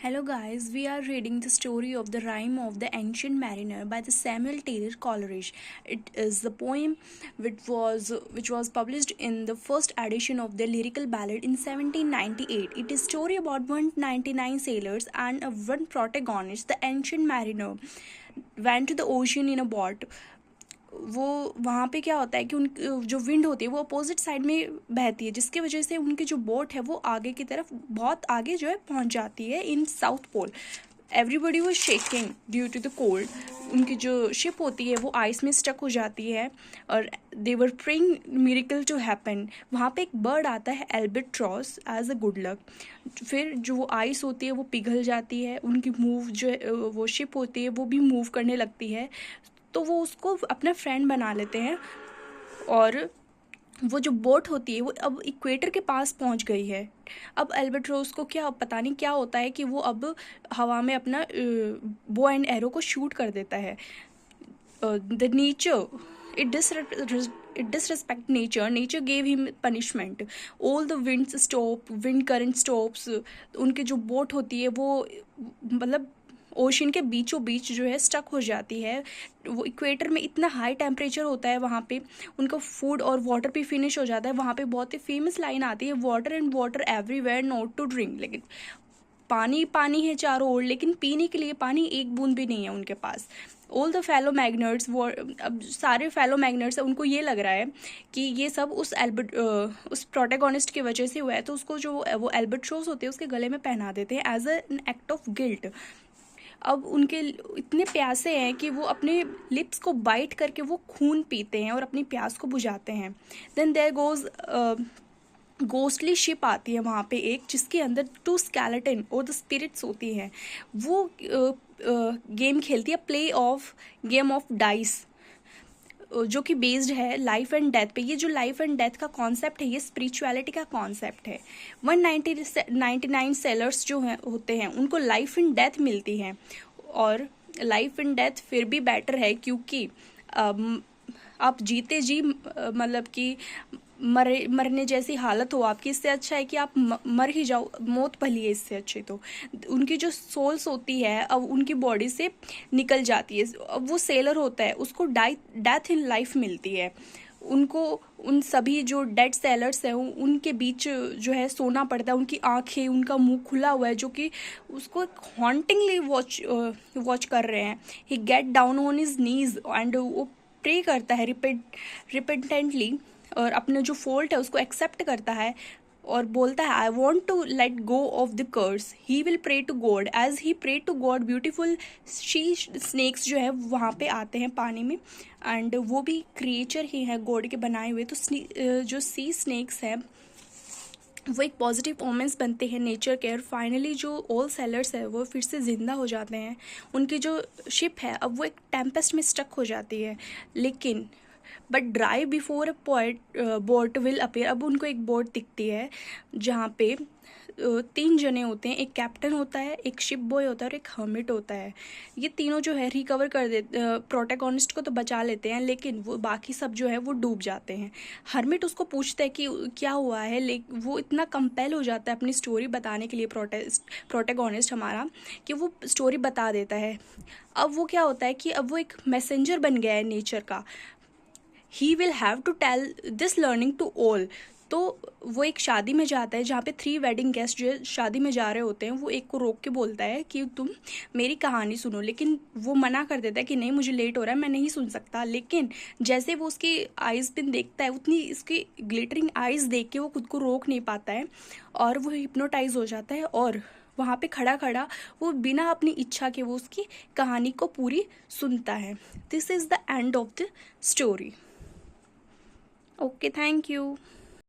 Hello guys, we are reading the story of the Rime of the Ancient Mariner by the Samuel Taylor Coleridge. It is the poem which was published in the first edition of the lyrical ballad in 1798. It is a story about 199 sailors and one protagonist, the ancient mariner, went to the ocean in a boat. वो वहाँ पे क्या होता है कि उन जो wind होती है वो अपोजिट साइड में बहती है, जिसकी वजह से उनकी जो बोट है वो आगे की तरफ बहुत आगे जो है पहुँच जाती है in South Pole. Everybody was shaking due to the cold. उनकी जो शिप होती है वो आइस में स्टक हो जाती है और they were praying miracle to happen. वहाँ पे एक बर्ड आता है albatross as a good luck. फिर जो वो आइस होती है वो पिघल जाती है, उनकी मूव जो है वो शिप होती है वो भी मूव करने लगती है. तो वो उसको अपना फ्रेंड बना लेते हैं और वो जो बोट होती है वो अब इक्वेटर के पास पहुंच गई है. अब एल्बाट्रोस को क्या पता नहीं क्या होता है कि वो अब हवा में अपना बो एंड एरो को शूट कर देता है. The nature it disrespect nature gave him punishment. All the winds stop, wind current stops. उनकी जो बोट होती है वो मतलब ओशन के बीचों बीच जो है स्टक हो जाती है. वो इक्वेटर में इतना हाई टेम्परेचर होता है वहाँ पे, उनका फूड और वाटर भी फिनिश हो जाता है. वहाँ पे बहुत ही फेमस लाइन आती है, water and water everywhere not to drink. लेकिन पानी पानी है चारों ओर, लेकिन पीने के लिए पानी एक बूंद भी नहीं है उनके पास. ऑल द फेलो मैग्नेट्स, वो अब सारे फेलो मैग्नेट्स उनको ये लग रहा है कि ये सब उस प्रोटैगोनिस्ट की वजह से हुआ है, तो उसको जो वो एल्बाट्रोस होते हैं उसके गले में पहना देते हैं as an act of guilt. अब उनके इतने प्यासे हैं कि वो अपने लिप्स को बाइट करके वो खून पीते हैं और अपनी प्यास को बुझाते हैं. Then there goes ghostly ship आती है वहाँ पे एक, जिसके अंदर 2 स्केलेटन और द स्पिरिट्स होती हैं. वो गेम खेलती है, गेम ऑफ डाइस, जो कि बेस्ड है लाइफ एंड डेथ पे. ये जो लाइफ एंड डेथ का कॉन्सेप्ट है ये स्पिरिचुअलिटी का कॉन्सेप्ट है. 199 सेलर्स जो हैं होते हैं उनको लाइफ एंड डेथ मिलती है, और लाइफ एंड डेथ फिर भी बेटर है क्योंकि आप जीते जी मतलब कि मरने जैसी हालत हो आपकी, इससे अच्छा है कि आप मर ही जाओ, मौत भली है इससे अच्छे. तो उनकी जो सोल्स होती है अब उनकी बॉडी से निकल जाती है. अब वो सेलर होता है उसको डेथ इन लाइफ मिलती है. उनको उन सभी जो डेड सेलर्स हैं उनके बीच जो है सोना पड़ता है. उनकी आंखें, उनका मुंह खुला हुआ है जो कि उसको हॉन्टिंगली वॉच कर रहे हैं. He get down on his knees and वो प्रे करता है रिपेंटेंटली, और अपने जो फॉल्ट है उसको एक्सेप्ट करता है और बोलता है I want to let go of the curse. He will pray to God. As he pray to God beautiful sea snakes जो है वहाँ पे आते हैं पानी में, एंड वो भी क्रिएचर ही हैं गॉड के बनाए हुए. तो जो सी स्नेक्स हैं वो एक पॉजिटिव ओमेंस बनते हैं नेचर के. और फाइनली जो ऑल सेलर्स है वो फिर से ज़िंदा हो जाते हैं. उनकी जो शिप है अब वो एक टेम्पेस्ट में स्टक हो जाती है, लेकिन but dry before a boat will appear. अब उनको एक बोट दिखती है जहाँ पे 3 जने होते हैं. एक कैप्टन होता है, एक शिप बॉय होता है और एक हर्मिट होता है. ये तीनों जो है रिकवर कर देते, प्रोटैगोनिस्ट को तो बचा लेते हैं, लेकिन वो बाकी सब जो है वो डूब जाते हैं. हर्मिट उसको पूछता है कि क्या हुआ है, लेकिन वो इतना कंपेल हो जाता है अपनी स्टोरी बताने के लिए प्रोटैगोनिस्ट हमारा, कि वो स्टोरी बता देता है. अब वो क्या होता है कि अब वो एक मैसेंजर बन गया है नेचर का. He will have to tell this learning to all. तो वो एक शादी में जाता है जहाँ पे 3 वेडिंग गेस्ट जो शादी में जा रहे होते हैं. वो एक को रोक के बोलता है कि तुम मेरी कहानी सुनो, लेकिन वो मना कर देता है कि नहीं मुझे लेट हो रहा है, मैं नहीं सुन सकता. लेकिन जैसे वो उसकी आइज़ पिन देखता है, उतनी इसकी ग्लिटरिंग आइज़ देख के वो खुद को रोक नहीं पाता है और वो हिप्नोटाइज हो जाता है. और वहाँ पे खड़ा खड़ा वो बिना अपनी इच्छा के वो उसकी कहानी को पूरी सुनता है. This is the end of the story. Okay, thank you.